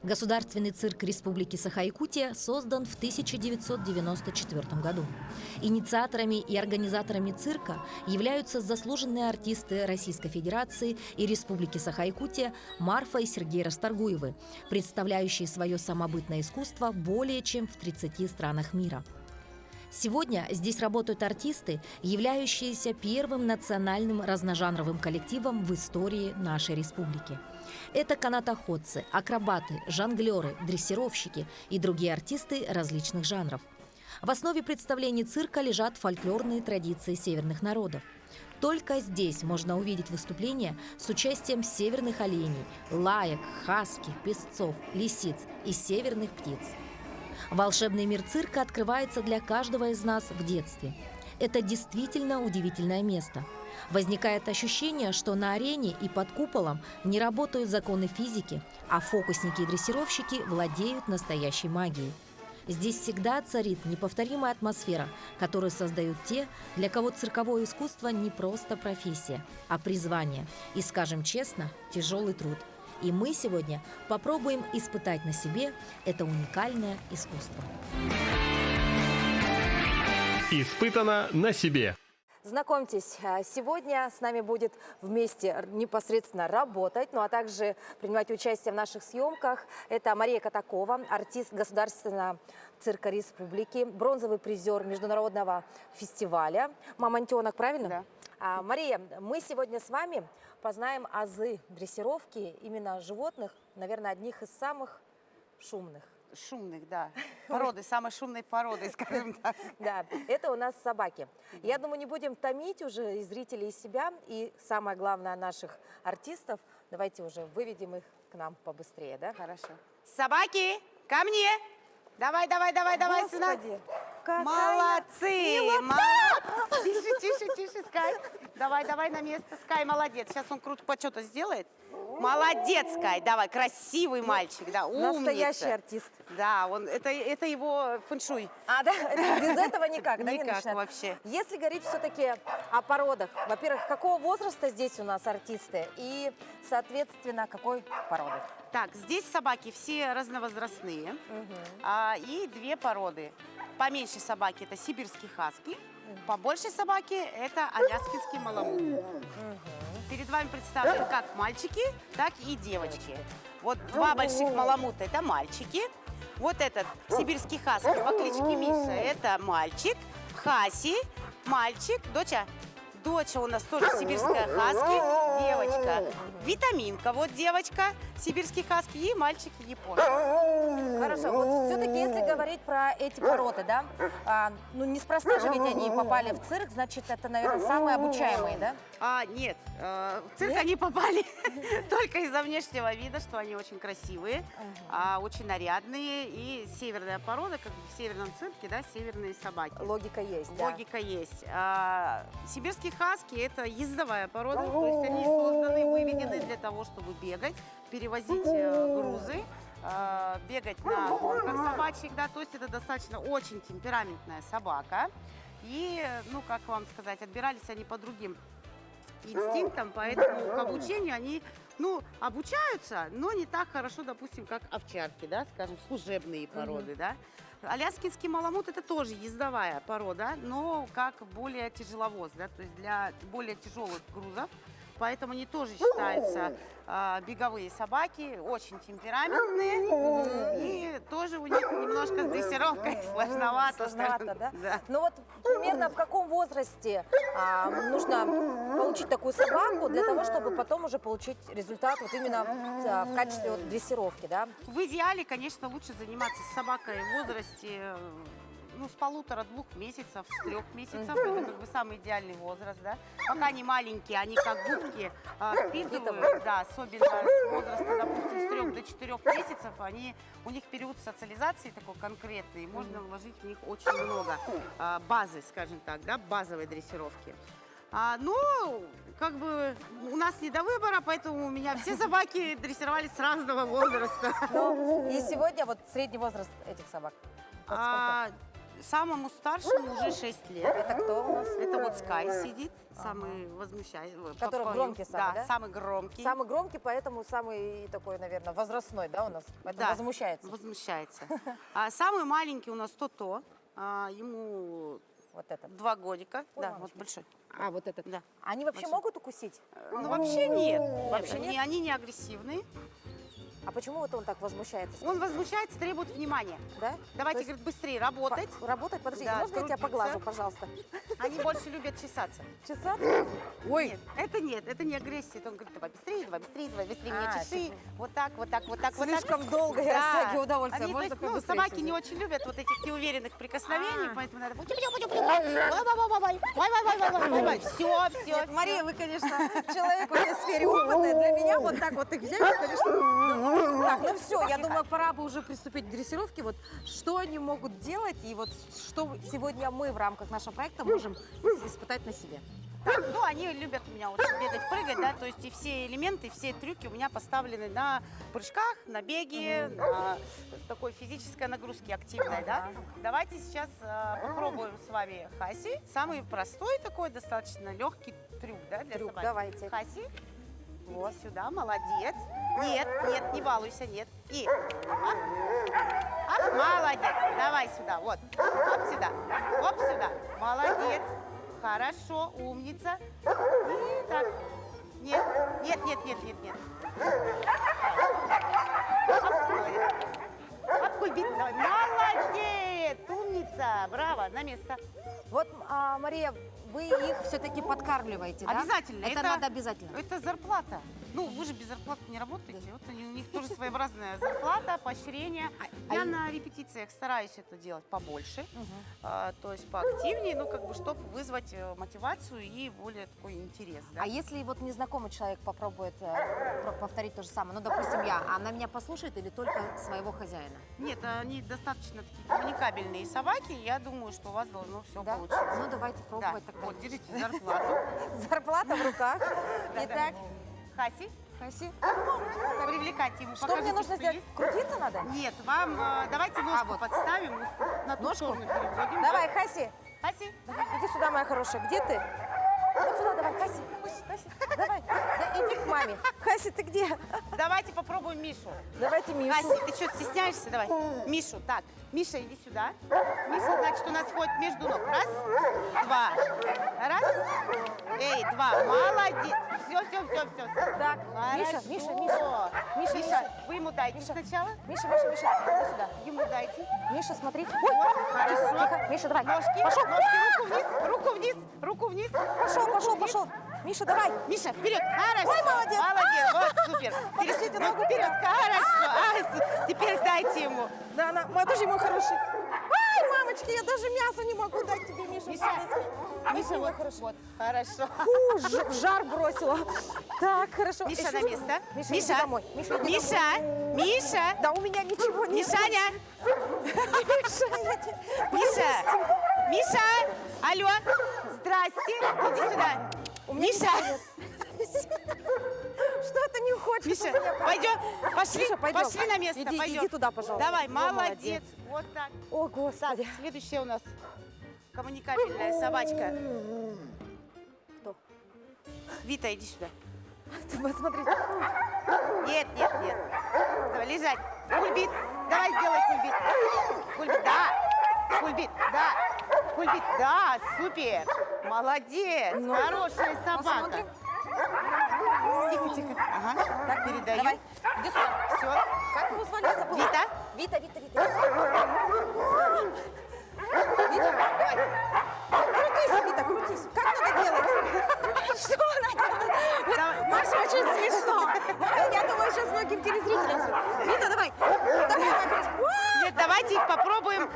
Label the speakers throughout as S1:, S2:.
S1: Государственный цирк Республики Саха-Якутия создан в 1994 году. Инициаторами и организаторами цирка являются заслуженные артисты Российской Федерации и Республики Саха-Якутия Марфа и Сергей Расторгуевы, представляющие свое самобытное искусство более чем в 30 странах мира. Сегодня здесь работают артисты, являющиеся первым национальным разножанровым коллективом в истории нашей республики. Это канатоходцы, акробаты, жонглеры, дрессировщики и другие артисты различных жанров. В основе представлений цирка лежат фольклорные традиции северных народов. Только здесь можно увидеть выступления с участием северных оленей, лаек, хаски, песцов, лисиц и северных птиц. Волшебный мир цирка открывается для каждого из нас в детстве. Это действительно удивительное место. Возникает ощущение, что на арене и под куполом не работают законы физики, а фокусники и дрессировщики владеют настоящей магией. Здесь всегда царит неповторимая атмосфера, которую создают те, для кого цирковое искусство не просто профессия, а призвание и, скажем честно, тяжелый труд. И мы сегодня попробуем испытать на себе это уникальное искусство.
S2: Испытано на себе.
S3: Знакомьтесь, сегодня с нами будет вместе непосредственно работать, ну а также принимать участие в наших съемках. Это Мария Катакова, артист Государственного цирка Республики, бронзовый призер международного фестиваля «Мамонтенок», правильно?
S4: Да.
S3: Мария, мы сегодня с вами познаем азы дрессировки именно животных, наверное, одних из самых шумных.
S4: Шумных, да. Породы, самой шумной породы, скажем так.
S3: Да, это у нас собаки. Я думаю, не будем томить уже и зрителей, и себя, и самое главное, наших артистов. Давайте уже выведем их к нам побыстрее, да?
S4: Хорошо. Собаки, ко мне! Давай, сюда.
S3: Господи,
S4: Молодцы! Тише, Скай. Давай на место. Скай, молодец. Сейчас он круто почет сделает. Молодец, Скай, давай, красивый мальчик, да, умница.
S3: настоящий артист.
S4: Да, это его фэншуй.
S3: Да? Без этого никак, да?
S4: Никак вообще.
S3: Если говорить все-таки о породах, во-первых, какого возраста здесь у нас артисты и, соответственно, какой породы?
S4: Так, здесь собаки все разновозрастные, и две породы. Поменьше собаки – это сибирский хаски, побольше собаки – это аляскинский маламут. Перед вами представлены как мальчики, так и девочки. Вот два больших маламута – это мальчики. Вот этот сибирский хаски по кличке Миша – это мальчик. Хаси – мальчик. Доча у нас тоже сибирская хаски, девочка. Витаминка, вот девочка, сибирский хаски и мальчик японец.
S3: Хорошо, вот все-таки если говорить про эти породы, да, неспроста же ведь они попали в цирк, значит, это, наверное, самые обучаемые, да?
S4: Нет, в цирк они попали только из-за внешнего вида, что они очень красивые, очень нарядные, и северная порода, как в северном цирке, да, северные собаки.
S3: Логика есть, да.
S4: Логика есть. Сибирские хаски – это ездовая порода, то есть они созданы, выведены для того, чтобы бегать, перевозить грузы, бегать на гонках собачьих, да, то есть это достаточно очень темпераментная собака. И, как вам сказать, отбирались они по другим инстинктам, поэтому к обучению они, обучаются, но не так хорошо, допустим, как овчарки, да, скажем, служебные породы, да. Аляскинский маламут – это тоже ездовая порода, но как более тяжеловоз, да, то есть для более тяжелых грузов. Поэтому они тоже считаются беговые собаки, очень темпераментные. И тоже у них немножко с дрессировкой сложновато.
S3: Сложновато, да?
S4: Да.
S3: Ну вот примерно в каком возрасте нужно получить такую собаку для того, чтобы потом уже получить результат вот именно в качестве вот дрессировки, да?
S4: В идеале, конечно, лучше заниматься с собакой в возрасте с 1,5-2 месяцев, с 3 месяцев. Это как бы самый идеальный возраст, да. Пока они маленькие, они как губки впитывают, да, особенно с возраста, допустим, с 3 до 4 месяцев, у них период социализации такой конкретный, можно вложить в них очень много базы, скажем так, да, базовой дрессировки. Как бы у нас не до выбора, поэтому у меня все собаки дрессировались с разного возраста.
S3: И сегодня вот средний возраст этих собак? Вот сколько?
S4: Самому старшему уже 6 лет.
S3: Это кто у нас?
S4: Это вот Скай сидит, самый возмущающий.
S3: Который громкий самый, да?
S4: самый громкий.
S3: Самый громкий, поэтому самый такой, наверное, возрастной, да, у нас? Поэтому
S4: Да,
S3: возмущается.
S4: возмущается. А самый маленький у нас Тото. Ему
S3: Вот этот.
S4: 2 годика.
S3: Ой,
S4: Да,
S3: мамочка.
S4: вот большой.
S3: А, вот этот.
S4: Да.
S3: Они вообще
S4: Большой.
S3: могут укусить?
S4: Ну, вообще нет.
S3: Вообще нет?
S4: Они не агрессивные.
S3: А почему вот он так возмущается?
S4: Он возмущается, требует внимания.
S3: Да?
S4: Давайте,
S3: То есть
S4: говорит, быстрее работать.
S3: Работать? Подожди,
S4: Да,
S3: можно я тебя
S4: трудиться.
S3: поглажу, пожалуйста?
S4: Они больше любят чесаться.
S3: Чесаться?
S4: Ой, нет, это не агрессия. Это он говорит, давай быстрее, давай быстрее меня
S3: А,
S4: чеши.
S3: типа,
S4: Вот так, вот так, вот так, вот так.
S3: Слишком долго я растягиваю удовольствие.
S4: Они, то
S3: Можно
S4: есть, ну,
S3: побыстрее
S4: собаки
S3: все
S4: не
S3: сделать?
S4: очень любят вот этих неуверенных прикосновений,
S3: А.
S4: поэтому надо... Все.
S3: Нет, Мария, вы, конечно, человек в этой сфере опытный. Для меня вот так вот их взять, конечно. Так, ну все, я думаю, пора бы уже приступить к дрессировке. Вот что они могут делать, и вот что сегодня мы в рамках нашего проекта можем испытать на себе.
S4: Так, ну, они любят у меня очень бегать, прыгать, да, то есть и все элементы, все трюки у меня поставлены на прыжках, на беге, на такой физической нагрузке активной, да. Давайте сейчас попробуем с вами Хаси. Самый простой такой, достаточно легкий трюк, да, для
S3: Трюк,
S4: собаки.
S3: давайте.
S4: Хаси,
S3: Вот.
S4: иди сюда, молодец. Нет, не балуйся, нет. И, молодец, давай сюда, вот, оп, сюда, молодец. Хорошо, умница. И так. Нет. Оп, кульбит, давай. Молодец, умница, браво, на место.
S3: Вот, Мария, вы их все-таки подкармливаете, да?
S4: Обязательно.
S3: Это надо обязательно.
S4: Это зарплата. Ну, вы же без зарплаты не работаете. Вот у них тоже своеобразная зарплата, поощрение. Я на репетициях стараюсь это делать побольше, то есть поактивнее, ну, как бы, чтобы вызвать мотивацию и более такой интерес. Да?
S3: А если вот незнакомый человек попробует повторить то же самое, ну, допустим, я, она меня послушает или только своего хозяина?
S4: Нет, они достаточно такие коммуникабельные собаки, я думаю, что у вас должно все
S3: Да?
S4: получиться.
S3: Ну, давайте
S4: Да.
S3: пробовать тогда.
S4: Вот, держите зарплату.
S3: Зарплата в руках. Итак,
S4: Хаси,
S3: Хаси,
S4: привлекать ему.
S3: что
S4: покажите,
S3: мне нужно
S4: что
S3: сделать?
S4: есть.
S3: Крутиться надо?
S4: Нет, вам давайте ножку
S3: вот.
S4: подставим, на ту
S3: Ножку?
S4: сторону переводим.
S3: Давай, Хаси,
S4: Хаси,
S3: давай, иди сюда, моя хорошая. Где ты? Вот сюда, давай, Хаси. Хаси, давай. Да иди к маме. Хаси, ты где?
S4: давайте попробуем Мишу.
S3: Давайте Мишу.
S4: Хаси, ты что, стесняешься? Давай. Мишу, так. Миша, иди сюда. Миша, значит, у нас ходит между ног. Раз, два. Раз. Эй, два. Молодец. Все.
S3: Так,
S4: Хорошо.
S3: Миша,
S4: вы ему дайте сначала.
S3: Миша, иди сюда.
S4: Ему дайте.
S3: Миша, смотри.
S4: Хорошо.
S3: Тихо, Миша, давай.
S4: Ножки,
S3: Пошел.
S4: руку вниз.
S3: Пошел. Миша, давай.
S4: Миша, вперед. Хорошо.
S3: Ой, молодец.
S4: Вот, супер.
S3: Подождите,
S4: Ну,
S3: ногу
S4: вперед. Хорошо. Теперь дайте ему.
S3: Да, подожди, мой хороший. Ай, мамочки, я даже мясо не могу дать тебе, Миша.
S4: Миша,
S3: мой
S4: вот,
S3: хороший.
S4: вот. Хорошо.
S3: Фу, в жар бросила. Так, хорошо.
S4: Миша,
S3: Еще
S4: на
S3: раз.
S4: место.
S3: Миша, иди домой. Миша, иди домой.
S4: Миша.
S3: Да у меня ничего нет.
S4: Мишаня. Миша. Алло. Здрасте. Иди сюда. Миша.
S3: Что ты не хочешь?
S4: Миша,
S3: у меня?
S4: пойдем.
S3: Миша, пойдем.
S4: Пошли на место.
S3: Иди туда, пожалуйста.
S4: Давай,
S3: Во,
S4: молодец. Вот так.
S3: О, Господи.
S4: Следующая у нас коммуникабельная собачка.
S3: Кто?
S4: Вита, иди сюда.
S3: Ты посмотри.
S4: Нет. Давай, лежать. Кульбит. Давай сделай кульбит. Кульбит, да, супер. Молодец.
S3: Ну,
S4: хорошая собака.
S3: посмотрим.
S4: Тихо. Ага. Так, передаю.
S3: Давай, иди сюда.
S4: Все.
S3: Как его звали? Забыла.
S4: Вита.
S3: Вита. Крутись, Вита, крутись. Как надо делать? Что она делает?
S4: Давай.
S3: Маша, очень смешно. Я думаю, сейчас многим телезрителям все. Вита, давай.
S4: Нет, давайте их попробуем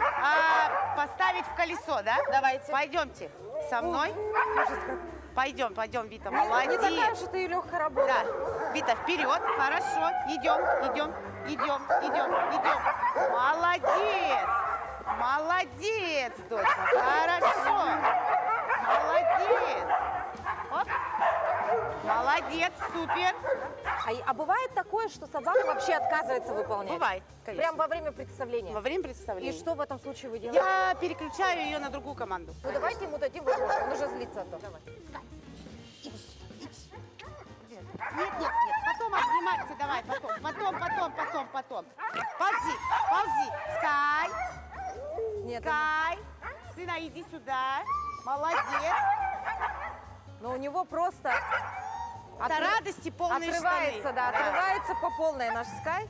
S4: поставить в колесо, да?
S3: Давайте.
S4: Пойдемте со мной.
S3: Ужас как.
S4: Пойдем, Вита,
S3: Не
S4: молодец.
S3: такая уж это и легкая работа.
S4: Да, Вита, вперед, хорошо, идем. Молодец, дочка, хорошо. Молодец. Оп. Молодец, супер.
S3: А бывает такое, что собака вообще отказывается выполнять?
S4: Бывает, конечно.
S3: Прям во время представления?
S4: Во время представления.
S3: И что в этом случае вы делаете?
S4: Я переключаю ее на другую команду.
S3: Ну давайте ему дадим возможность, он уже злится. Давай.
S4: Нет, потом обниматься, давай, потом. Ползи. Скай,
S3: Нет,
S4: Скай. Сына, иди сюда. Молодец.
S3: но у него просто
S4: От радости полные
S3: отрывается,
S4: штаны.
S3: да, отрывается по полной наш Скай.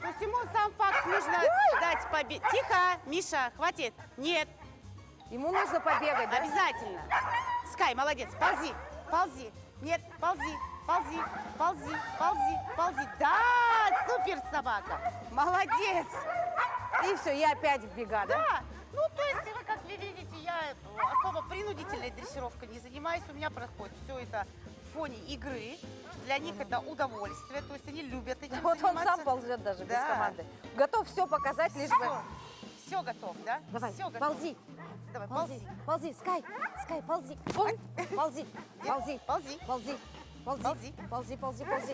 S4: То есть ему сам факт нужно дать победу. Тихо, Миша, хватит. Нет,
S3: Ему нужно побегать, да?
S4: обязательно. Скай, молодец, ползи. Нет, ползи. Да, супер собака. Молодец.
S3: И все, я опять в бега, да?
S4: Да, ну то есть вы как вы видите, я особо принудительной дрессировкой не занимаюсь. У меня проходит все это в фоне игры. Для них это удовольствие, то есть они любят этим
S3: Вот он
S4: заниматься.
S3: сам ползет даже без
S4: Да.
S3: команды. Готов все показать, лишь бы...
S4: Все готов, да?
S3: Давай,
S4: Все готов.
S3: ползи,
S4: Давай,
S3: ползи, Скай, ползи. Ползи.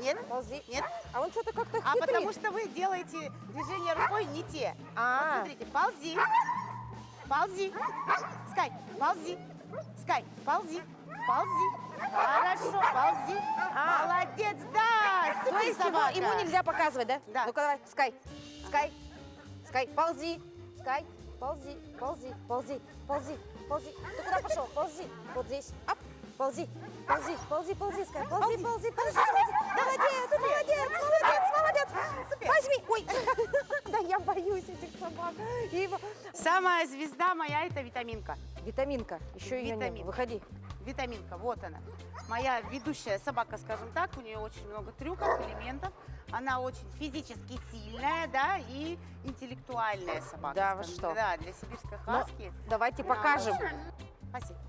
S4: Нет.
S3: Ползи.
S4: Нет.
S3: А он что-то как-то
S4: А
S3: хитрит.
S4: потому что вы делаете движения рукой не те.
S3: А.
S4: Вот смотрите, ползи. Скай, ползи. Хорошо, ползи. Молодец, да,
S3: То
S4: супер
S3: есть
S4: собака.
S3: ему нельзя показывать, да?
S4: Да.
S3: Ну-ка давай, Скай, ползи. Скай, ползи. Ты куда пошел? Ползи. Вот здесь. Оп. Ползи, Скай, ползи. Молодец. Возьми. Ой. Да я боюсь этих собак.
S4: Самая звезда моя – это Витаминка.
S3: Витаминка. Еще ее нет.
S4: Витаминка.
S3: Выходи.
S4: Витаминка, вот она. Моя ведущая собака, скажем так, у нее очень много трюков, элементов. Она очень физически сильная, да, и интеллектуальная собака.
S3: Да, вы
S4: скажем.
S3: что?
S4: Да, для сибирской хаски.
S3: Давайте
S4: Она
S3: покажем.
S4: очень- Спасибо.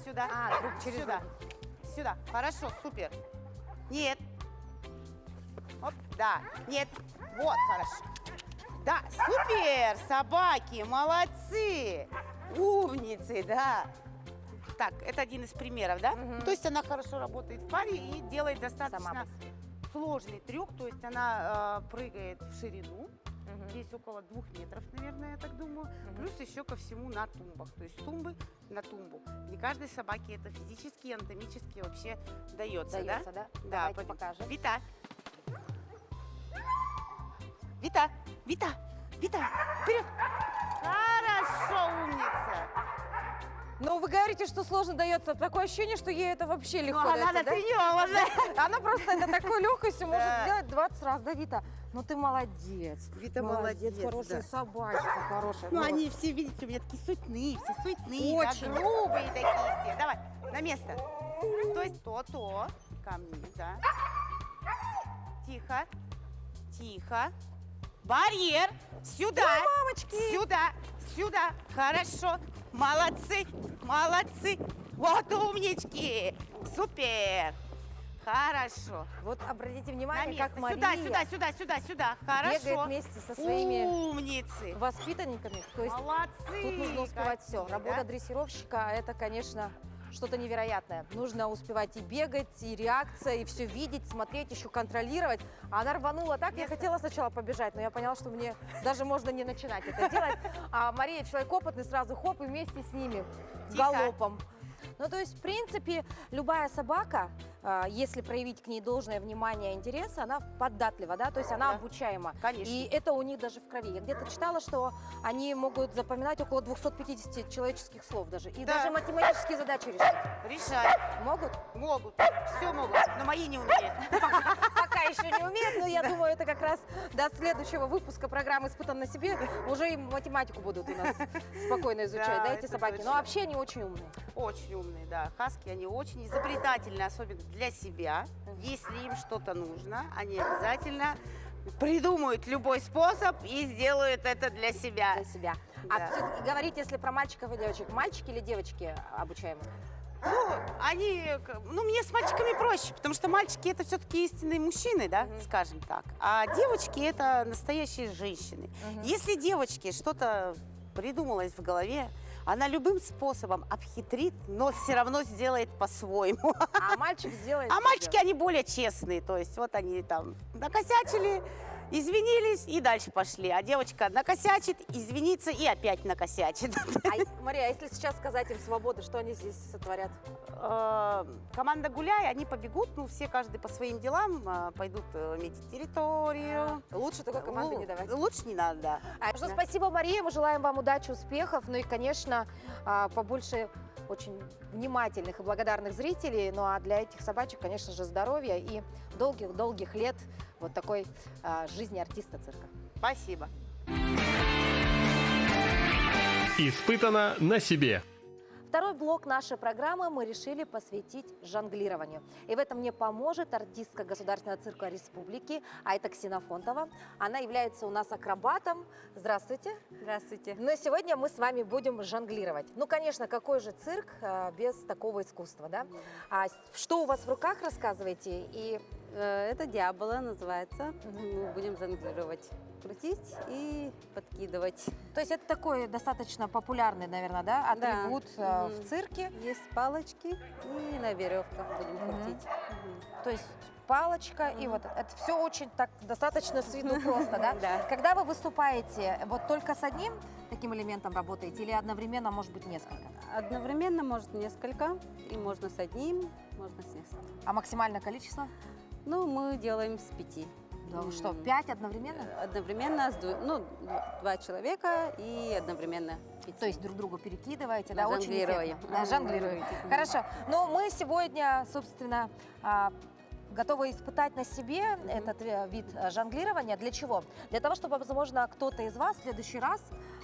S4: Сюда.
S3: А, друг через
S4: Сюда.
S3: ноги.
S4: Сюда. Хорошо, супер. Нет. Оп, да. Нет. Вот, хорошо. Да, супер, собаки, молодцы. Умницы, да. Так, это один из примеров, да? То есть она хорошо работает в паре и делает достаточно
S3: Сама
S4: сложный трюк. То есть она прыгает в ширину. Здесь около 2 метров, наверное, я так думаю. Плюс еще ко всему на тумбах. То есть тумбы на тумбу. Не каждой собаке это физически, анатомически вообще дается, да?
S3: Да?
S4: Да,
S3: Давайте
S4: пойдем.
S3: покажем.
S4: Вита, вперед! Хорошо, умница!
S3: Ну, вы говорите, что сложно дается. Такое ощущение, что ей это вообще легко
S4: Ну,
S3: дается,
S4: она
S3: да?
S4: натренирована.
S3: Она просто это такой легкостью может
S4: Да.
S3: сделать 20 раз, да, Вита? Ну ты молодец.
S4: Вита молодец,
S3: Хорошая
S4: да.
S3: собачка, хорошая.
S4: Ну,
S3: Вот.
S4: они все, видите, у меня такие суетные, все суетные,
S3: Очень.
S4: да, грубые такие все. Давай, на место. То есть то, ко мне, да. Тихо. Барьер. Сюда.
S3: мамочки.
S4: Сюда. Хорошо. Молодцы. Вот умнички. Супер. Хорошо.
S3: Вот обратите
S4: На
S3: внимание,
S4: место.
S3: как Мария
S4: Сюда. Хорошо.
S3: бегает вместе со своими
S4: Умницы.
S3: воспитанниками. То есть
S4: Молодцы.
S3: тут нужно успевать все.
S4: какие,
S3: Работа
S4: да?
S3: дрессировщика – это, конечно, что-то невероятное. Нужно успевать и бегать, и реакция, и все видеть, смотреть, еще контролировать. А она рванула так, я хотела сначала побежать, но я поняла, что мне даже можно не начинать это делать. А Мария человек опытный, сразу хоп, и вместе с ними,
S4: Тихо.
S3: галопом. Ну, то есть, в принципе, любая собака, если проявить к ней должное внимание и интерес, она податлива, да, то есть она
S4: Да.
S3: обучаема.
S4: Конечно.
S3: И это у них даже в крови. Я где-то читала, что они могут запоминать около 250 человеческих слов даже. И
S4: Да.
S3: даже математические задачи решать.
S4: Решать.
S3: Могут?
S4: Могут. Все могут. Но мои не умеют.
S3: Пока еще не умеют, но я думаю, это как раз до следующего выпуска программы «Испытан на себе» уже и математику будут у нас спокойно изучать,
S4: Да,
S3: да, эти
S4: это
S3: собаки. Но
S4: точно.
S3: вообще они очень умные.
S4: Очень умные, да. Хаски, они очень изобретательны, особенно для себя. Если им что-то нужно, они обязательно придумают любой способ и сделают это для себя.
S3: Для себя.
S4: Да.
S3: А все-таки говорите, если про мальчиков и девочек, мальчики или девочки обучаемые?
S4: Ну, мне с мальчиками проще, потому что мальчики это все-таки истинные мужчины, да, скажем так. А девочки это настоящие женщины. Если девочке что-то придумалось в голове, Она любым способом обхитрит, но все равно сделает по-своему.
S3: А мальчик сделает?
S4: А мальчики, они более честные. То есть вот они там накосячили, извинились и дальше пошли. А девочка накосячит, извинится и опять накосячит.
S3: Мария, а если сейчас сказать им свободу, что они здесь сотворят?
S4: Команда «Гуляй», они побегут, ну, все каждый по своим делам, пойдут метить территорию.
S3: Лучше такой команды не давать.
S4: Лучше не надо, да.
S3: Ну, спасибо, Мария. Мы желаем вам удачи, успехов. Ну и, конечно, побольше очень внимательных и благодарных зрителей. Ну а для этих собачек, конечно же, здоровья и долгих-долгих лет вот такой жизни артиста цирка.
S4: Спасибо.
S2: Испытано на себе.
S3: Второй блок нашей программы мы решили посвятить жонглированию. И в этом мне поможет артистка Государственного цирка Республики Айта Ксенофонтова. Она является у нас акробатом. Здравствуйте.
S5: Здравствуйте.
S3: Но сегодня мы с вами будем жонглировать. Ну, конечно, какой же цирк без такого искусства, да? А что у вас в руках, рассказывайте. И
S5: Это дьявола называется. Мы будем жонглировать, крутить и подкидывать.
S3: то есть это такой достаточно популярный, наверное, да, атрибут в цирке.
S5: Есть палочки и на веревках будем крутить.
S3: То есть палочка, и вот это все очень так достаточно с виду просто, да?
S5: Да.
S3: Когда вы выступаете, вот только с одним таким элементом работаете или одновременно, может быть, несколько?
S5: Одновременно может несколько, и можно с одним, можно с нескольким.
S3: А максимальное количество?
S5: Ну, мы делаем с 5.
S3: Да вы что, 5 одновременно?
S5: Одновременно, два человека и одновременно 5.
S3: То есть друг другу перекидываете,
S5: Да,
S3: да, очень
S5: жонглируем.
S3: эффектно. Да, жонглируем. Хорошо. Ну, мы сегодня, собственно, готовы испытать на себе этот вид жонглирования. Для чего? Для того, чтобы, возможно, кто-то из вас в следующий раз,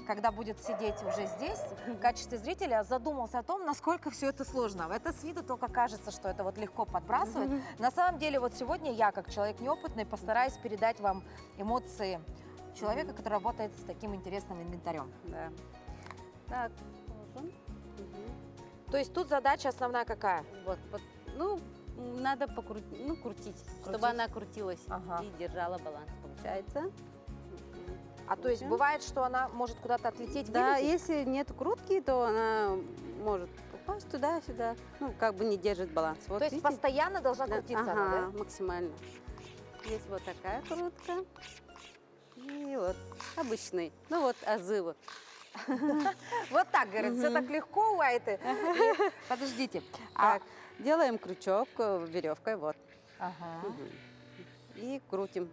S3: когда будет сидеть уже здесь, в качестве зрителя, задумался о том, насколько все это сложно. Это с виду только кажется, что это вот легко подбрасывать. На самом деле, вот сегодня я, как человек неопытный, постараюсь передать вам эмоции человека, который работает с таким интересным инвентарем.
S5: Да. Так, положим.
S3: То есть тут задача основная какая?
S5: Ну, надо крутить, чтобы она крутилась
S3: Ага.
S5: и держала баланс, получается.
S3: А то есть бывает, что она может куда-то отлететь,
S5: Да,
S3: вылететь?
S5: если нет крутки, то она может упасть туда-сюда, ну, как бы не держит баланс. Вот,
S3: То есть
S5: видите?
S3: постоянно должна
S5: Да,
S3: крутиться
S5: ага,
S3: она, да?
S5: максимально. Есть вот такая крутка. И вот обычный. Ну вот азы вот.
S3: Вот так, говорит, все так легко у Айты. И подождите.
S5: Так, делаем крючок веревкой, вот.
S3: Ага.
S5: И крутим.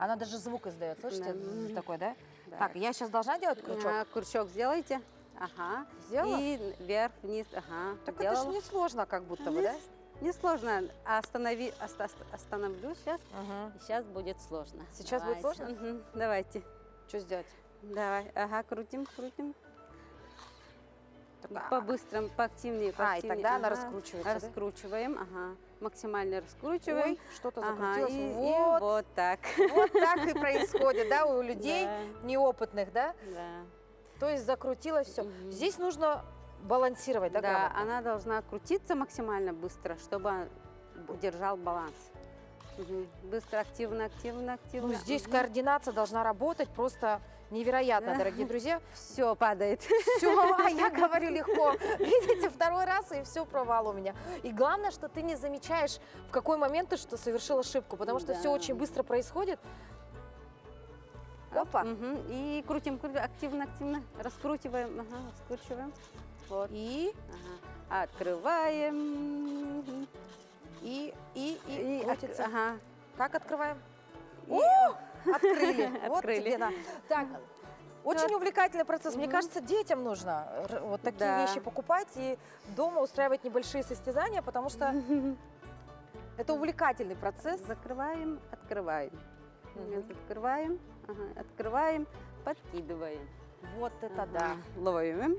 S3: Она даже звук издает, слышите?
S5: Да.
S3: Зз такой, да?
S5: Да.
S3: Так, я сейчас должна делать крючок?
S5: Крючок сделайте. Ага.
S3: Сделала?
S5: И вверх, вниз, ага.
S3: Так это же
S5: Делала.
S3: не сложно, как будто бы, да?
S5: Несложно. Остановлю сейчас.
S3: Ага.
S5: И сейчас будет сложно.
S3: Сейчас будет
S5: Давайте.
S3: сложно?
S5: Мгм. Давайте.
S3: Что сделать?
S5: Давай. Ага, крутим.
S3: Так,
S5: По-быстрому, поактивнее,
S3: и
S5: поактивнее.
S3: тогда она
S5: Ага.
S3: раскручивается, да?
S5: Раскручиваем, ага. Максимально раскручиваем.
S3: Ой, что-то
S5: Ага,
S3: закрутилось.
S5: и
S3: Вот.
S5: вот так.
S3: Вот так и происходит, да, у людей
S5: Да.
S3: неопытных, да?
S5: Да.
S3: То есть закрутилось все.
S5: Мгм.
S3: Здесь нужно балансировать, да,
S5: Да,
S3: грамотно?
S5: она должна крутиться максимально быстро, чтобы держал баланс. Мгм. Быстро, активно.
S3: Ну, здесь
S5: Мгм.
S3: координация должна работать просто невероятно,
S5: Да.
S3: дорогие друзья.
S5: Все падает.
S3: Все, а я говорю легко. Видите, второй раз, и все, провал у меня. И главное, что ты не замечаешь, в какой момент ты что совершил ошибку, потому что
S5: Да.
S3: все очень быстро происходит. Опа.
S5: Мгм. И крутим активно. Раскручиваем, ага, раскручиваем. Вот.
S3: И,
S5: Ага. Открываем.
S3: и крутится.
S5: Ага.
S3: Как открываем?
S5: И-
S3: О, открыли. Вот
S5: Открыли.
S3: тебе на. Так, очень увлекательный процесс. Мне
S5: Мгм.
S3: кажется, детям нужно вот такие
S5: Да.
S3: вещи покупать и дома устраивать небольшие состязания, потому что это увлекательный процесс.
S5: Закрываем, открываем.
S3: Мгм.
S5: Открываем, ага, открываем, подкидываем.
S3: Вот это да.
S5: Ага, ловим.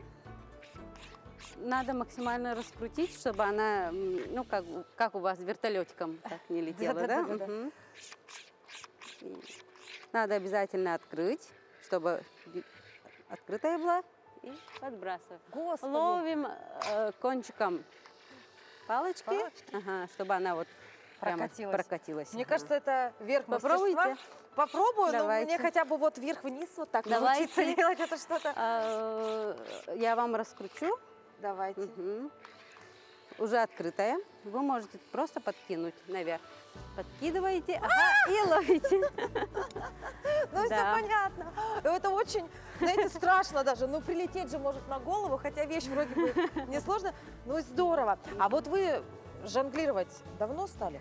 S5: Надо максимально раскрутить, чтобы она, ну, как у вас вертолетиком так не летела, да?
S3: Да-да-да-да-да.
S5: Мгм. И надо обязательно открыть, чтобы открытая была, и подбрасываем.
S3: Господи.
S5: Ловим кончиком палочки,
S3: Палочки?
S5: ага, чтобы она вот прямо
S3: Прокатилась.
S5: прокатилась.
S3: Мне
S5: ага.
S3: кажется, это верх
S5: Попробуйте.
S3: мастерства. Попробую, но
S5: Давайте.
S3: мне хотя бы вот вверх-вниз вот так
S5: Давайте.
S3: научиться делать это что-то.
S5: Я вам раскручу.
S3: Давайте.
S5: Мгм. Уже открытая. Вы можете просто подкинуть наверх. Подкидываете, ага, и ловите.
S3: Ну, все
S5: Да.
S3: понятно. Это очень, знаете, страшно даже. Ну, прилететь же может на голову, хотя вещь вроде бы несложная. Ну, здорово. А вот вы жонглировать давно стали?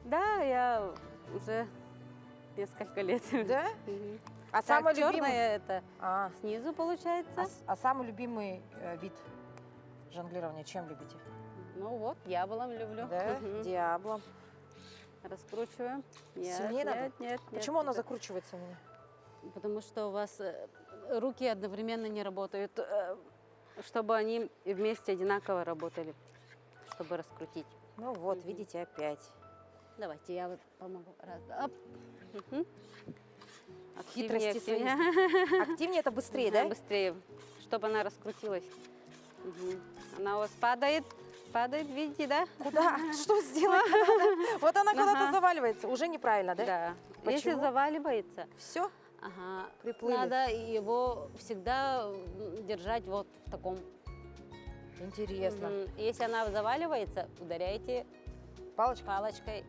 S5: Да, я уже несколько лет.
S3: Да?
S5: Мгм.
S3: А
S5: Так,
S3: самый любимый?
S5: черная это
S3: А,
S5: снизу получается.
S3: а самый любимый вид жонглирования чем любите?
S5: Ну вот, дьяволом люблю.
S3: Да?
S5: Мгм.
S3: Диаблом.
S5: Раскручиваем. Нет,
S3: Сильнее надо?
S5: нет, нет.
S3: Почему оно
S5: это-
S3: закручивается у меня?
S5: Потому что у вас руки одновременно не работают, чтобы они вместе одинаково работали, чтобы раскрутить.
S3: Ну вот,
S5: Мгм.
S3: видите, опять.
S5: Давайте, я вот помогу. Раз, оп. Мгм.
S3: Хитрости
S5: Активнее,
S3: свои.
S5: активнее.
S3: Активнее это быстрее,
S5: Ага,
S3: да?
S5: Быстрее, чтобы она раскрутилась. Мгм. Она у вас падает, видите, да?
S3: Куда? Что сделать надо? Вот она куда-то
S5: Ага.
S3: заваливается. Уже неправильно, да?
S5: Да. Если
S3: Почему?
S5: заваливается,
S3: Все?
S5: ага,
S3: Приплыли.
S5: надо его всегда держать вот в таком.
S3: Интересно.
S5: Мгм. Если она заваливается, ударяйте
S3: Палочка?
S5: палочкой.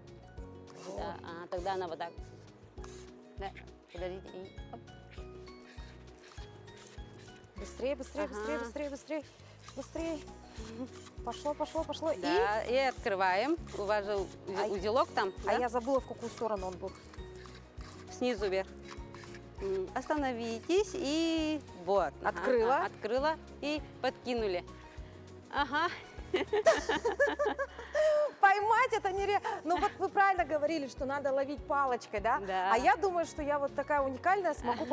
S3: Вот.
S5: Да, тогда она вот так. Да, подождите. И оп.
S3: Быстрее, быстрее, быстрее,
S5: Ага.
S3: быстрее, быстрее. Быстрее. Пошло, пошло, пошло. И?
S5: Да, и открываем. У вас же
S3: А-
S5: узелок там,
S3: А
S5: да?
S3: я забыла, в какую сторону он был.
S5: Снизу вверх. Остановитесь и вот. Ага,
S3: Открыла.
S5: Открыла и подкинули. Ага.
S3: Поймать это нереально. Ну вот вы правильно говорили, что надо ловить палочкой, да?
S5: Да.
S3: А я думаю, что я вот такая уникальная, смогу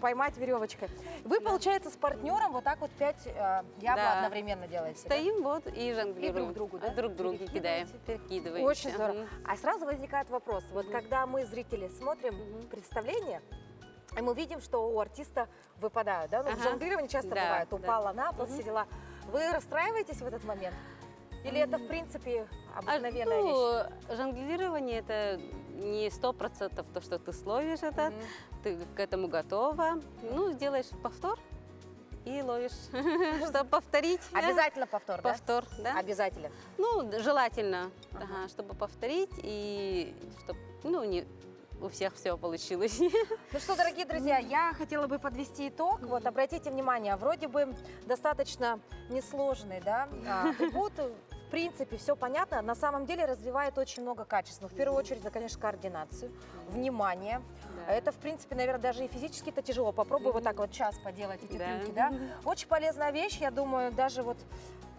S3: поймать веревочкой. Вы, получается, с партнером вот так вот 5 ябл
S5: Да.
S3: одновременно делаете, да?
S5: Стоим вот и жонглируем.
S3: друг другу, да?
S5: Друг другу кидаем,
S3: Перекидываете?
S5: перекидываем.
S3: Очень здорово. А сразу возникает вопрос. Вот
S5: Мгм.
S3: когда мы, зрители, смотрим
S5: Мгм.
S3: представление, и мы видим, что у артиста выпадают, да? Ну, в
S5: Ага.
S3: жонглировании часто
S5: Да,
S3: бывает.
S5: да.
S3: Упала на пол,
S5: Мгм.
S3: все дела. Вы расстраиваетесь в этот момент? Или это, в принципе, обыкновенная вещь?
S5: Жонглирование это не 100% то, что ты словишь это,
S3: Мгм.
S5: ты к этому готова. Ну, сделаешь повтор и ловишь, чтобы повторить. да?
S3: Обязательно повтор, да?
S5: Повтор, да?
S3: Обязательно.
S5: Ну, желательно,
S3: Ага.
S5: ага, чтобы повторить и чтобы, ну, не у всех все получилось.
S3: Ну что, дорогие друзья, я хотела бы подвести итог. Вот, обратите внимание, вроде бы достаточно несложный, да, атрибут. В принципе, все понятно. На самом деле развивает очень много качеств. Но в первую очередь, это, конечно, координацию, внимание.
S5: Да.
S3: Это, в принципе, наверное, даже и физически это тяжело. Попробуй вот так вот час поделать эти
S5: Да.
S3: трюки, да. Очень полезная вещь, я думаю, даже вот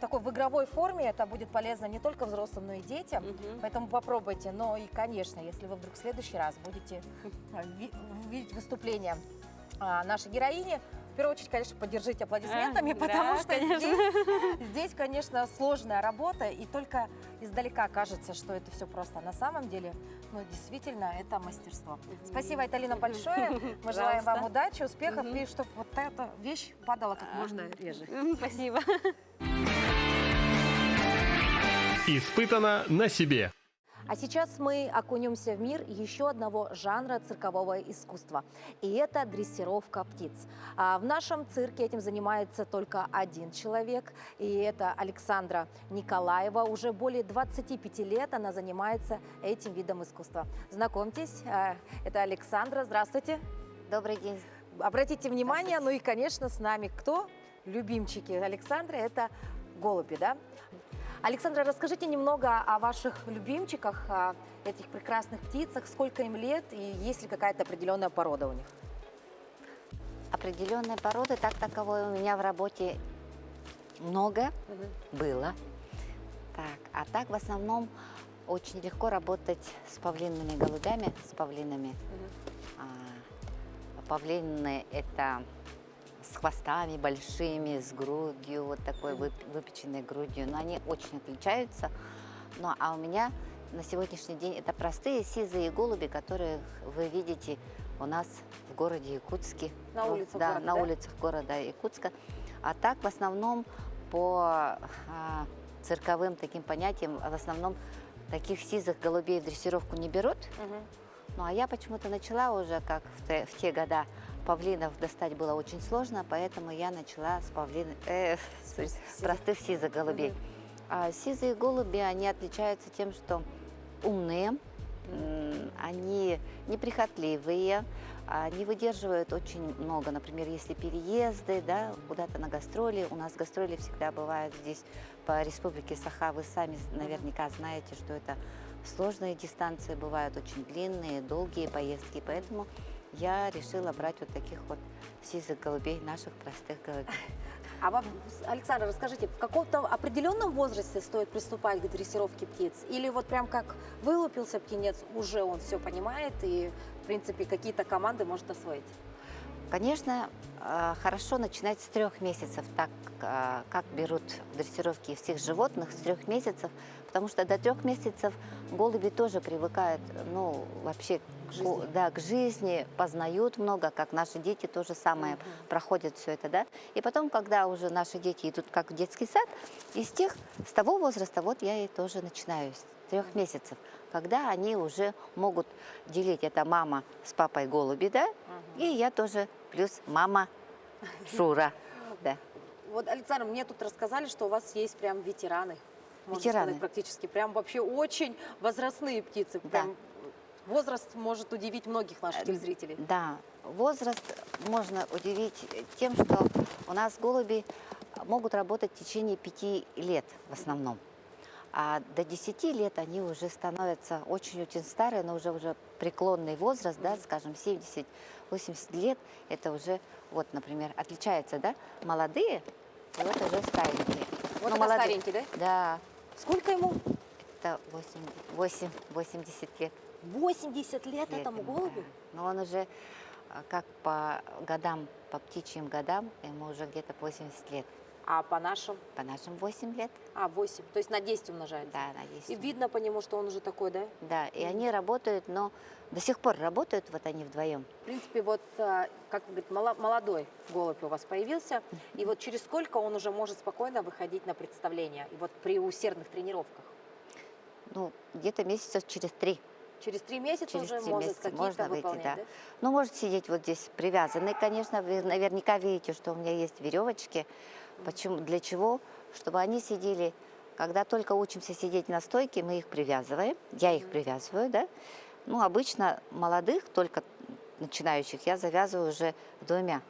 S3: такой в игровой форме это будет полезно не только взрослым, но и детям.
S5: Мгм.
S3: Поэтому попробуйте. Но и, конечно, если вы вдруг в следующий раз будете видеть выступление нашей героини, в первую очередь, конечно, поддержите аплодисментами,
S5: Да,
S3: потому что
S5: конечно.
S3: здесь, конечно, сложная работа, и только издалека кажется, что это все просто. На самом деле, ну, действительно, это мастерство. Спасибо, Айталина, большое. Мы желаем вам
S5: Пожалуйста.
S3: удачи, успехов,
S5: Мгм.
S3: и чтобы вот эта вещь падала как можно реже.
S5: Спасибо.
S2: Испытано на себе.
S1: А сейчас мы окунемся в мир еще одного жанра циркового искусства. И это дрессировка птиц. В нашем цирке этим занимается только один человек. И это Александра Николаева. Уже более 25 лет она занимается этим видом искусства. Знакомьтесь, это Александра. Здравствуйте.
S6: Добрый день.
S3: Обратите внимание, ну и, конечно, с нами кто? Любимчики Александры – это голуби, да? Александра, расскажите немного о ваших любимчиках, о этих прекрасных птицах, сколько им лет и есть ли какая-то определенная порода у них?
S6: Определенной породы так таковой у меня в работе много было. Так, а так в основном очень легко работать с павлинными голубями, с павлинами. Павлины это с хвостами большими, с грудью, вот такой выпеченной грудью. Но они очень отличаются. Ну, а у меня на сегодняшний день это простые сизые голуби, которых вы видите у нас в городе Якутске.
S3: На улицах
S6: Да,
S3: города,
S6: на
S3: да?
S6: улицах города Якутска. А так в основном по цирковым таким понятиям, в основном таких сизых голубей в дрессировку не берут. Ну, а я почему-то начала уже, как в те года, павлинов достать было очень сложно, поэтому я начала с простых сизых голубей. А сизые голуби, они отличаются тем, что умные, они неприхотливые, они выдерживают очень много. Например, если переезды, да, куда-то на гастроли, у нас гастроли всегда бывают здесь по республике Саха, вы сами наверняка знаете, что это сложные дистанции бывают, очень длинные, долгие поездки, поэтому я решила брать вот таких вот сизых голубей, наших простых голубей.
S3: А вам, Александра, расскажите, в каком-то определенном возрасте стоит приступать к дрессировке птиц? Или вот прям как вылупился птенец, уже он все понимает и, в принципе, какие-то команды может освоить?
S6: Конечно, хорошо начинать с 3 месяцев, так как берут в дрессировке всех животных, с 3 месяцев, потому что до 3 месяцев голуби тоже привыкают, ну, вообще к жизни, познают много, как наши дети то же самое проходят все это, да. И потом, когда уже наши дети идут как в детский сад, с того возраста вот я и тоже начинаю, с 3 месяцев, когда они уже могут делить, это мама с папой голуби, да, и я тоже, плюс мама Шура, да.
S3: Вот, Александра, мне тут рассказали, что у вас есть прям ветераны. Можно
S6: Ветераны.
S3: сказать, практически. Прям вообще очень возрастные птицы.
S6: Да.
S3: Прям возраст может удивить многих наших телезрителей.
S6: Да, возраст можно удивить тем, что у нас голуби могут работать в течение 5 лет в основном. А до 10 лет они уже становятся очень-очень старые, но уже преклонный возраст, да, скажем, 70-80 лет, это уже, вот, например, отличается, да, молодые, и вот уже старенькие.
S3: Вот
S6: Но
S3: это старенький, да?
S6: Да,
S3: Сколько ему?
S6: это 80 лет.
S3: 80 лет этому
S6: ему,
S3: голубю?
S6: да. Но он уже, как по годам, по птичьим годам, ему уже где-то 80 лет.
S3: А по нашим?
S6: По нашим 8 лет.
S3: 8. То есть на 10 умножается?
S6: Да, на 10.
S3: И видно по нему, что он уже такой, да?
S6: Да, и они работают, но до сих пор работают, вот они вдвоем.
S3: В принципе, вот, как вы говорите, молодой голубь у вас появился, и вот через сколько он уже может спокойно выходить на представление, и вот при усердных тренировках?
S6: Ну, где-то месяцев через 3.
S3: Через 3 месяца
S6: Через
S3: уже
S6: 3
S3: может
S6: месяца
S3: какие-то
S6: можно выйти,
S3: выполнять,
S6: да. Ну, может сидеть вот здесь привязанный, конечно, вы наверняка видите, что у меня есть веревочки. Почему, для чего? Чтобы они сидели, когда только учимся сидеть на стойке, мы их привязываем, я их привязываю, да. Ну, обычно молодых, только начинающих, я завязываю уже 2.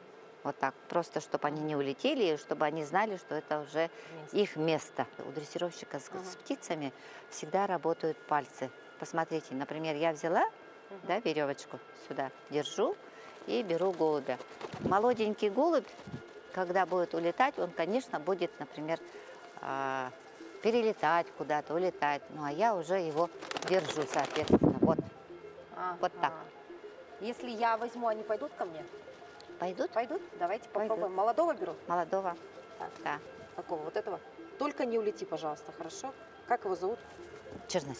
S6: Вот так, просто чтобы они не улетели, и чтобы они знали, что это уже их место. У дрессировщика с птицами всегда работают пальцы. Посмотрите, например, я взяла, да, веревочку сюда, держу и беру голубя. Молоденький голубь, когда будет улетать, он, конечно, будет, например, перелетать куда-то, улетать. Ну, а я уже его держу, соответственно, вот. Вот так.
S3: Если я возьму, они пойдут ко мне?
S6: Пойдут?
S3: Пойдут? Давайте
S6: Пойдут.
S3: попробуем. Молодого беру?
S6: Молодого,
S3: Так.
S6: да.
S3: Какого? Вот этого? Только не улети, пожалуйста, хорошо? Как его зовут?
S6: Черныш.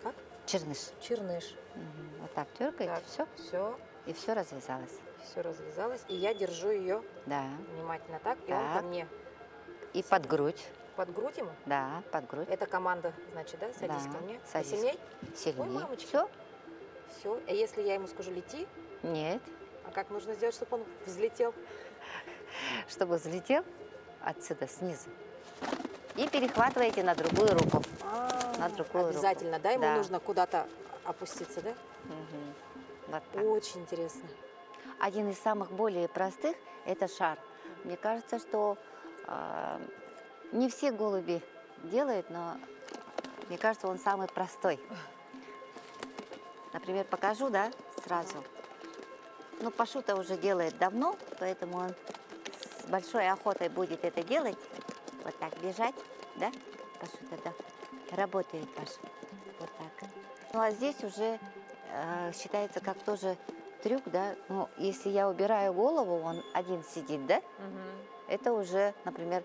S3: Как?
S6: Черныш.
S3: Черныш.
S6: Мгм. Вот так дергаете, все,
S3: Все,
S6: и все развязалось.
S3: все развязалось. И я держу ее
S6: Да.
S3: внимательно так, и он ко
S6: Так.
S3: мне
S6: И под грудь.
S3: под грудь ему.
S6: Да, под грудь.
S3: Это команда, значит, да? Садись
S6: Да,
S3: ко мне.
S6: садись.
S3: Посильней?
S6: Сильнее.
S3: мамочка.
S6: Все?
S3: Все. А если я ему скажу лети,
S6: Нет.
S3: а как нужно сделать, чтобы он взлетел?
S6: Чтобы взлетел отсюда, снизу. И перехватываете на другую руку. На другую руку.
S3: Обязательно, да? Ему
S6: Да.
S3: нужно куда-то опуститься, да?
S6: Мгм. Вот так.
S3: Очень интересно.
S6: Один из самых более простых – это шар. Мне кажется, что не все голуби делают, но мне кажется, он самый простой. Например, покажу, да, сразу. Ну, Пашу-то уже делает давно, поэтому он с большой охотой будет это делать. Вот так бежать, да? Пашу-то, да. Работает Паша. Вот так. Ну, а здесь уже считается как тоже трюк, да. Ну, если я убираю голову, он один сидит, да? Это уже, например,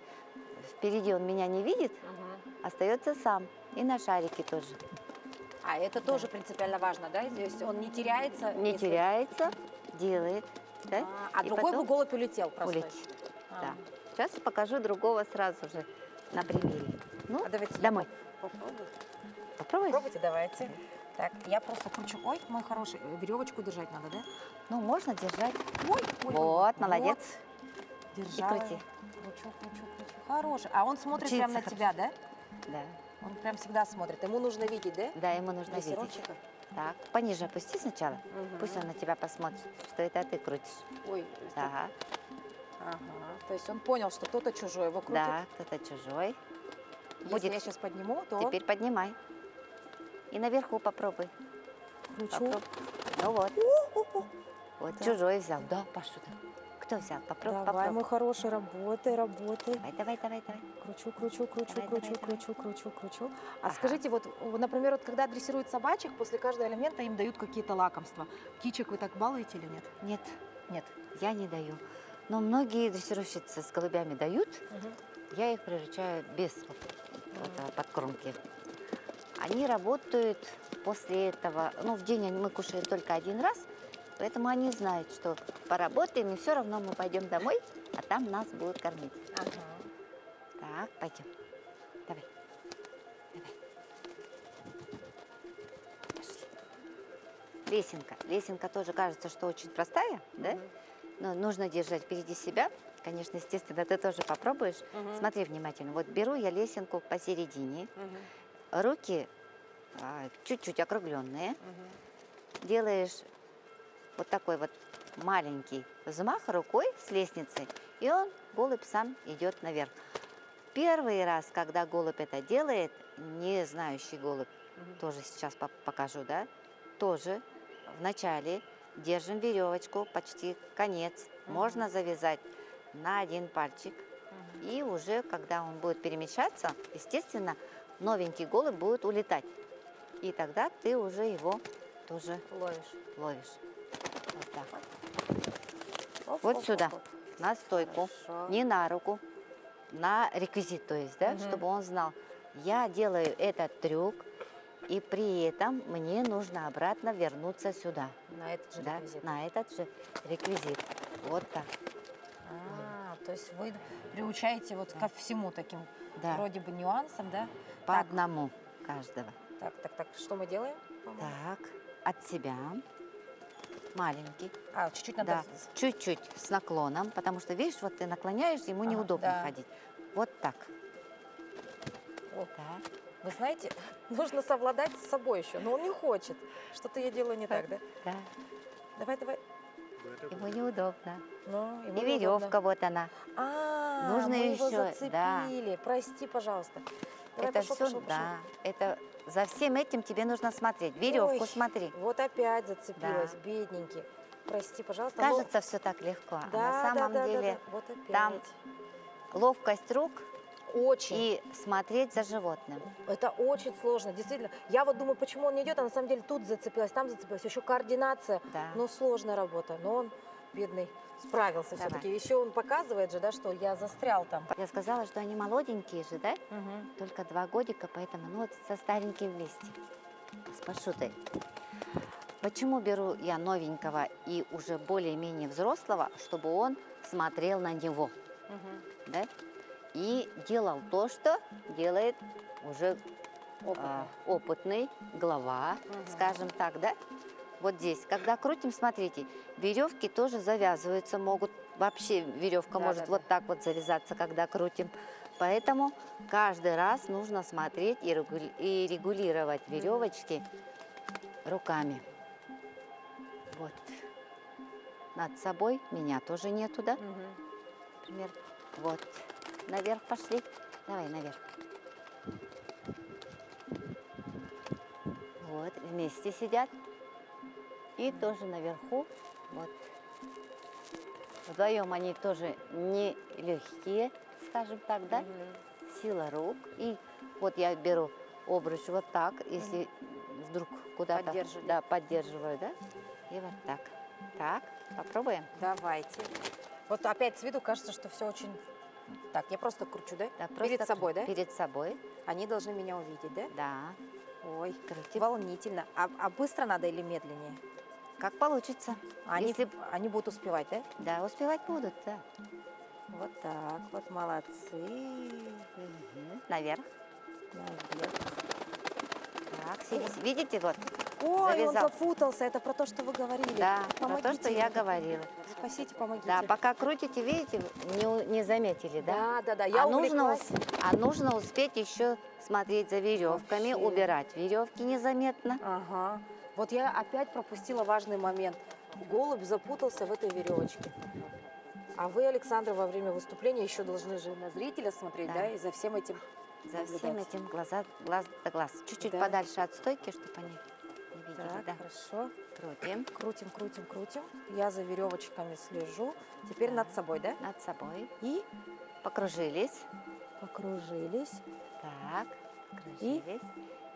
S6: впереди он меня не видит, остается сам. И на шарике тоже.
S3: А это тоже принципиально важно, да? Здесь он не теряется.
S6: Не
S3: если-
S6: теряется, делает, да?
S3: А
S6: И
S3: другой бы
S6: потом
S3: голубь улетел просто.
S6: улетит. Да. Сейчас покажу другого сразу же на примере. Ну,
S3: А давайте я
S6: домой.
S3: попробую.
S6: Попробуешь?
S3: Пробуйте, давайте. Так, я просто кручу. Ой, мой хороший, веревочку держать надо, да?
S6: Ну, можно держать.
S3: Ой, ой,
S6: Вот,
S3: ой,
S6: молодец.
S3: Вот. Держала.
S6: крути.
S3: Кручу. Хороший. А он смотрит
S6: Учиться
S3: прямо на
S6: хорошо.
S3: тебя, да?
S6: Да.
S3: Он прям всегда смотрит. Ему нужно видеть, да?
S6: Да, ему нужно видеть.
S3: Дрессировщика?
S6: Так, пониже опусти сначала.
S3: Мгм.
S6: Пусть он на тебя посмотрит, что это ты крутишь.
S3: Ой, то есть
S6: Ага.
S3: ага. То есть он понял, что кто-то чужой его крутит.
S6: Да, кто-то чужой.
S3: Если
S6: Будет.
S3: я сейчас подниму, то
S6: Теперь поднимай. И наверху попробуй.
S3: кручу.
S6: Попробуй. Ну вот.
S3: У-у-у.
S6: Вот
S3: Да.
S6: чужой взял. Да, Пашу. Да. Кто взял? Попробуй,
S3: Давай,
S6: попробуй.
S3: мой хороший, работай.
S6: Давай.
S3: Кручу.
S6: Давай.
S3: А
S6: Ага.
S3: скажите, вот, например, вот когда дрессируют собачек, после каждого элемента им дают какие-то лакомства. Птичек вы так балуете или нет?
S6: Нет,
S3: Нет.
S6: я не даю. Но многие дрессировщицы с голубями дают. Я их приручаю без этого подкормки. Они работают после этого. Ну, в день мы кушаем только один раз. Поэтому они знают, что поработаем, и все равно мы пойдем домой, а там нас будут кормить.
S3: Ага.
S6: Так, пойдем. Давай. Пошли. Лесенка. Лесенка тоже кажется, что очень простая, да? Но нужно держать впереди себя. Конечно, естественно, ты тоже попробуешь. Смотри внимательно. Вот беру я лесенку посередине. Руки чуть-чуть округленные. Делаешь вот такой вот маленький взмах рукой с лестницы, и он, голубь, сам идет наверх. Первый раз, когда голубь это делает, не знающий голубь, тоже сейчас покажу, да, тоже вначале держим веревочку, почти конец, можно завязать на один пальчик, и уже, когда он будет перемещаться, естественно, новенький голубь будет улетать, и тогда ты уже его тоже ловишь. Вот так. Вот сюда, на стойку,
S3: Хорошо.
S6: не на руку, на реквизит, то есть, да, чтобы он знал, я делаю этот трюк, и при этом мне нужно обратно вернуться сюда,
S3: На этот же
S6: да,
S3: реквизит.
S6: на этот же реквизит. Вот так,
S3: То есть вы приучаете вот ко всему таким
S6: да,
S3: вроде бы нюансам, да?
S6: по
S3: Так.
S6: одному каждого.
S3: Так, что мы делаем? по-моему?
S6: Так, от себя, маленький.
S3: Чуть-чуть надо...
S6: Да, чуть-чуть с наклоном, потому что, видишь, вот ты наклоняешь, ему
S3: Ага,
S6: неудобно
S3: да.
S6: ходить. Вот так.
S3: О,
S6: Так.
S3: вы знаете, нужно совладать с собой еще, но он не хочет. Что-то я делаю не так, да?
S6: Да,
S3: Давай.
S6: ему неудобно.
S3: Ну, ему
S6: И
S3: неудобно.
S6: веревка, вот она. Нужно
S3: мы его
S6: еще, да.
S3: зацепили. Прости, пожалуйста. Давай,
S6: Это
S3: пошел.
S6: все, да. Это за всем этим тебе нужно смотреть. Веревку
S3: Ой,
S6: смотри.
S3: Вот опять зацепилась,
S6: Да.
S3: бедненький. Прости, пожалуйста. но-
S6: Кажется, все так легко.
S3: да,
S6: а на самом
S3: да,
S6: деле
S3: да. Вот опять.
S6: там ловкость рук
S3: Очень.
S6: и смотреть за животным.
S3: Это очень сложно, действительно. Я вот думаю, почему он не идет, а на самом деле тут зацепилась, там зацепилась. Еще координация.
S6: Да.
S3: Ну, сложная работа. Но он, бедный, справился
S6: Давай.
S3: все-таки. Еще он показывает же, да, что я застрял там.
S6: Я сказала, что они молоденькие же, да? Только 2 годика, поэтому ну вот со стареньким вместе. С Пашутой. Почему беру я новенького и уже более-менее взрослого, чтобы он смотрел на него, да? И делал то, что делает уже опытный глава, скажем так, да? Вот здесь, когда крутим, смотрите, веревки тоже завязываются, могут вообще веревка
S3: Да,
S6: может
S3: да,
S6: вот так вот завязаться, когда крутим. Поэтому каждый раз нужно смотреть и регулировать веревочки руками. Вот. Над собой меня тоже нету, да? Например, вот. Наверх пошли. Давай наверх. Вот, вместе сидят. И тоже наверху. Вот. Вдвоем они тоже не легкие, скажем так, да? Сила рук. И вот я беру обруч вот так, если вдруг куда-то...
S3: Поддерживали.
S6: Да, поддерживаю, да? И вот так. Так, попробуем.
S3: Давайте. Вот опять с виду кажется, что все очень... Так, я просто кручу, да?
S6: Да,
S3: Перед
S6: просто
S3: собой, да?
S6: Перед собой,
S3: Они должны меня увидеть, да?
S6: да.
S3: Ой,
S6: Крутим.
S3: волнительно. А быстро надо или медленнее?
S6: Как получится.
S3: Они,
S6: Если...
S3: они будут успевать, да?
S6: Да, успевать будут, да.
S3: Вот так вот, молодцы.
S6: Наверх.
S3: Наверх.
S6: Так, сидите. Видите, вот,
S3: Ой, он
S6: завязал.
S3: запутался. Это про то, что вы говорили.
S6: Да, про то,
S3: Помогите
S6: что я
S3: мне.
S6: говорила.
S3: Спасите, помогите.
S6: Да, пока крутите, видите, не заметили, да?
S3: Да, я увлеклась.
S6: нужно успеть еще смотреть за веревками,
S3: Вообще.
S6: убирать веревки незаметно.
S3: Ага. Вот я опять пропустила важный момент. Голубь запутался в этой веревочке. А вы, Александра, во время выступления еще должны же на зрителя смотреть,
S6: Да.
S3: да, и за всем этим
S6: За всем
S3: наблюдать.
S6: этим глаз да глаз. Чуть-чуть
S3: Да.
S6: подальше от стойки, чтобы они не видели,
S3: Так,
S6: да.
S3: хорошо.
S6: Крутим
S3: Крутим. Я за веревочками слежу. Теперь над собой, да?
S6: над собой.
S3: И
S6: Покружились.
S3: покружились.
S6: Так, кружились.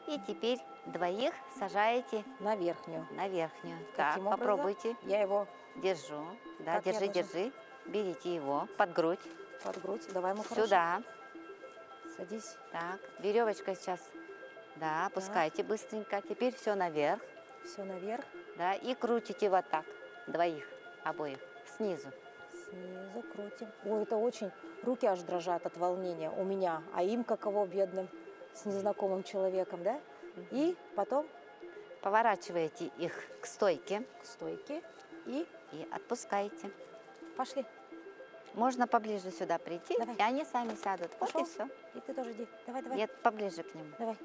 S6: И теперь двоих сажаете
S3: На верхнюю.
S6: на верхнюю.
S3: Каким
S6: Так,
S3: образом?
S6: попробуйте.
S3: Я его
S6: Держу. Да,
S3: Как я должна?
S6: держи. Берите его под грудь.
S3: под грудь. Давай, мой хороший.
S6: Сюда.
S3: Садись.
S6: Так, веревочка сейчас. Да, опускайте быстренько. Теперь все наверх.
S3: Все наверх.
S6: Да, и крутите вот так. Двоих, обоих. Снизу.
S3: Снизу крутим. Ой, это очень... Руки аж дрожат от волнения у меня. А им каково, бедным, с незнакомым человеком, да? И потом
S6: Поворачиваете их к стойке
S3: к стойке.
S6: и отпускаете.
S3: Пошли.
S6: Можно поближе сюда прийти,
S3: Давай.
S6: и они сами сядут. Вот и
S3: Пошел.
S6: все.
S3: И ты тоже иди. Давай.
S6: Нет, поближе к нему.
S3: Давай.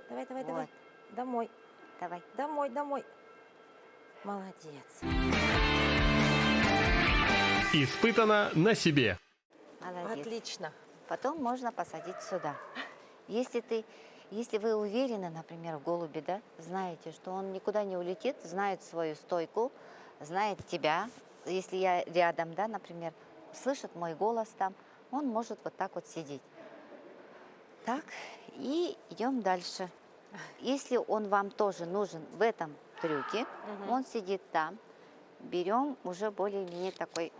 S3: Давай.
S6: Вот.
S3: Домой.
S6: Давай.
S3: Домой. Молодец.
S2: Испытано на себе.
S6: Молодец.
S3: Отлично.
S6: Потом можно посадить сюда. Если вы уверены, например, в голубе, да, знаете, что он никуда не улетит, знает свою стойку, знает тебя. Если я рядом, да, например, слышит мой голос там, он может вот так вот сидеть. Так, и идем дальше. Если он вам тоже нужен в этом трюке, он сидит там, берем уже более-менее такой,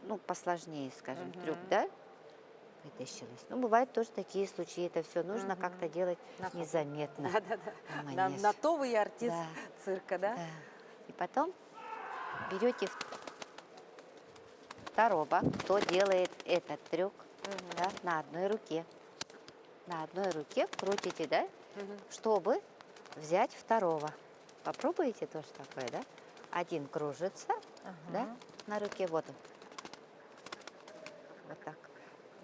S6: ну, посложнее, скажем, трюк, да? Вытащилась. Ну, бывают тоже такие случаи, это все нужно как-то делать
S3: На ходу.
S6: незаметно.
S3: Да.
S6: на
S3: На
S6: манеж.
S3: то вы и артист
S6: Да.
S3: цирка, да?
S6: Да. И потом берете второго, кто делает этот трюк, да, на одной руке. На одной руке крутите, да, чтобы взять второго. Попробуйте тоже такое, да? Один кружится, да, на руке, вот он. Вот так.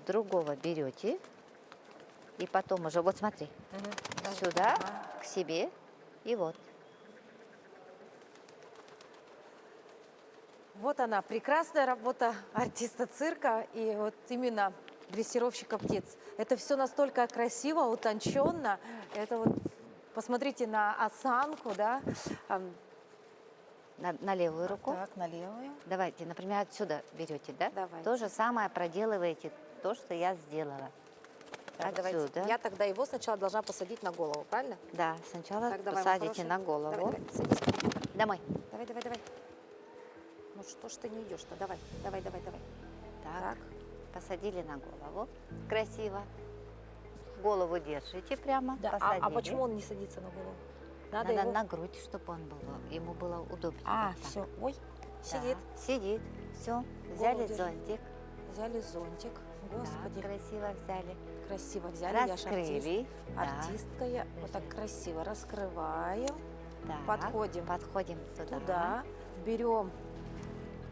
S6: Другого берете, и потом уже, вот смотри, сюда, к себе, и вот.
S3: Вот она, прекрасная работа артиста цирка и вот именно дрессировщика птиц. Это все настолько красиво, утонченно. Это вот, посмотрите на осанку, да?
S6: На левую руку.
S3: Так, на левую.
S6: Давайте, например, отсюда берете, да?
S3: Давайте.
S6: То же самое проделываете, то, что я сделала.
S3: Так, давайте.
S6: Отсюда.
S3: Я тогда его сначала должна посадить на голову, правильно?
S6: Да, сначала
S3: Так, давай, мой
S6: посадите
S3: хороший.
S6: на голову.
S3: Давай, садись.
S6: Домой.
S3: Давай. Ну что ж ты не идешь-то? Давай.
S6: Так, посадили на голову. Красиво. Голову держите прямо,
S3: Да.
S6: посадили.
S3: А почему он не садится на голову?
S6: Надо
S3: его...
S6: на грудь, чтобы ему было удобнее.
S3: А,
S6: Вот так.
S3: все. Ой,
S6: Да,
S3: сидит.
S6: Сидит. Все, взяли
S3: держи.
S6: зонтик.
S3: Взяли зонтик. Господи,
S6: Так, красиво взяли.
S3: красиво взяли. Я ж артист.
S6: Раскрыли. Да.
S3: Артистка я. Вот так красиво раскрываем.
S6: Так,
S3: Подходим.
S6: Подходим туда.
S3: Туда. Берем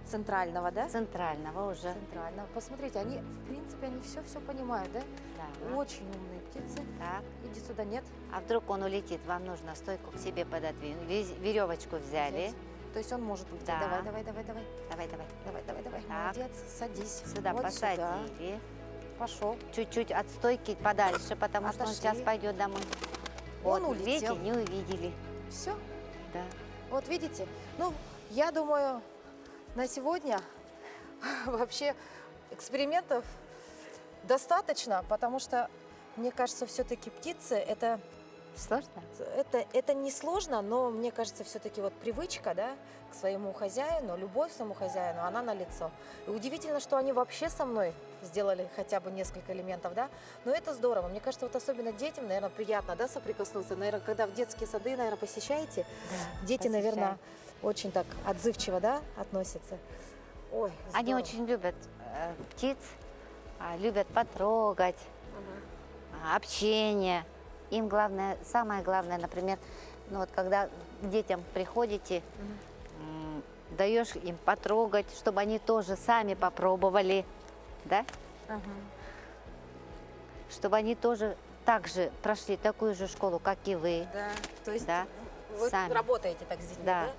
S3: центрального, да?
S6: Центрального уже.
S3: Центрального. Посмотрите, они, в принципе, они все понимают, да?
S6: Да.
S3: Очень умные птицы.
S6: Так.
S3: Иди сюда, нет?
S6: А вдруг он улетит, вам нужно стойку к себе пододвинуть. Веревочку взяли.
S3: Взять. То есть он может улететь.
S6: Да.
S3: Давай.
S6: Давай.
S3: Давай.
S6: Так.
S3: Молодец. Садись.
S6: Сюда
S3: Вот
S6: посадили.
S3: Сюда. Пошел.
S6: Чуть-чуть от стойки подальше, потому что он
S3: Отошли.
S6: сейчас пойдет домой.
S3: Он
S6: Вот, видите,
S3: улетел.
S6: не увидели.
S3: Все.
S6: Да.
S3: Вот видите? Ну, я думаю, на сегодня вообще экспериментов достаточно, потому что, мне кажется, все-таки птицы это не сложно, но мне кажется, все-таки вот привычка, да, к своему хозяину, любовь к своему хозяину, она налицо. И удивительно, что они вообще со мной сделали хотя бы несколько элементов, да, но это здорово. Мне кажется, вот особенно детям, наверное, приятно, да, соприкоснуться. Наверное, когда в детские сады, наверное, посещаете, дети, наверное, очень так отзывчиво, да, относятся. Ой,
S6: Они
S3: здорово.
S6: очень любят птиц, любят потрогать, общение. Им главное, самое главное, например, ну вот когда к детям приходите, даешь им потрогать, чтобы они тоже сами попробовали, да? Чтобы они тоже так же прошли такую же школу, как и вы.
S3: Да, то есть
S6: Да,
S3: вы
S6: сами.
S3: работаете так с детьми,
S6: Да.
S3: да?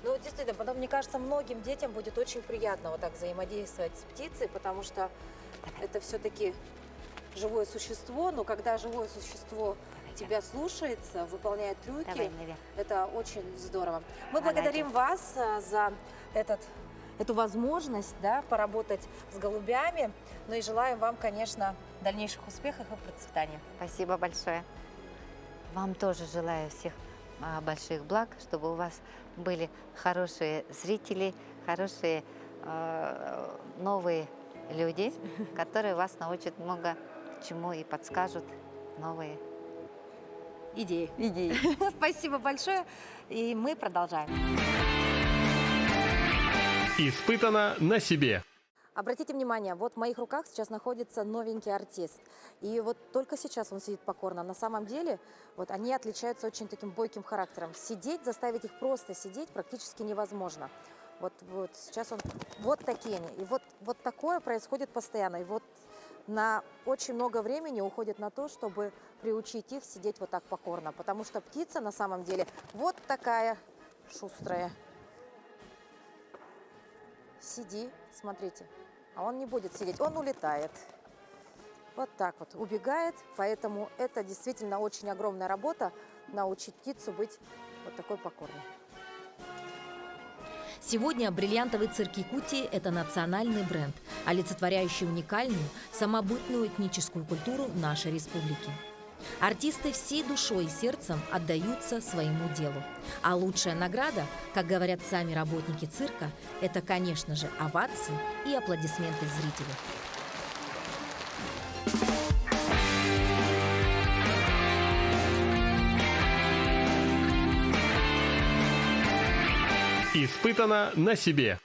S3: Ну, действительно, потом, мне кажется, многим детям будет очень приятно вот так взаимодействовать с птицей, потому что это все-таки живое существо, но когда живое существо тебя слушается, выполняет трюки,
S6: Давай наверх.
S3: это очень здорово. Мы
S6: Молодец.
S3: благодарим вас за эту возможность, да, поработать с голубями, ну и желаем вам, конечно, дальнейших успехов и процветания.
S6: Спасибо большое. Вам тоже желаю всех больших благ, чтобы у вас были хорошие зрители, хорошие новые люди, которые вас научат много чему и подскажут новые
S3: Идеи.
S6: идеи.
S3: Спасибо большое, и мы продолжаем.
S2: Испытано на себе.
S3: Обратите внимание, вот в моих руках сейчас находится новенький артист. И вот только сейчас он сидит покорно. На самом деле, вот они отличаются очень таким бойким характером. Сидеть, заставить их просто сидеть практически невозможно. Вот сейчас он, вот такие они. И вот такое происходит постоянно. И вот на очень много времени уходит на то, чтобы приучить их сидеть вот так покорно. Потому что птица на самом деле вот такая шустрая. Сиди, смотрите. А он не будет сидеть, он улетает. Вот так вот, убегает. Поэтому это действительно очень огромная работа научить птицу быть вот такой покорной.
S1: Сегодня бриллиантовый цирк Якутии – это национальный бренд, олицетворяющий уникальную, самобытную этническую культуру нашей республики. Артисты всей душой и сердцем отдаются своему делу. А лучшая награда, как говорят сами работники цирка, это, конечно же, овации и аплодисменты зрителей.
S2: Испытано на себе.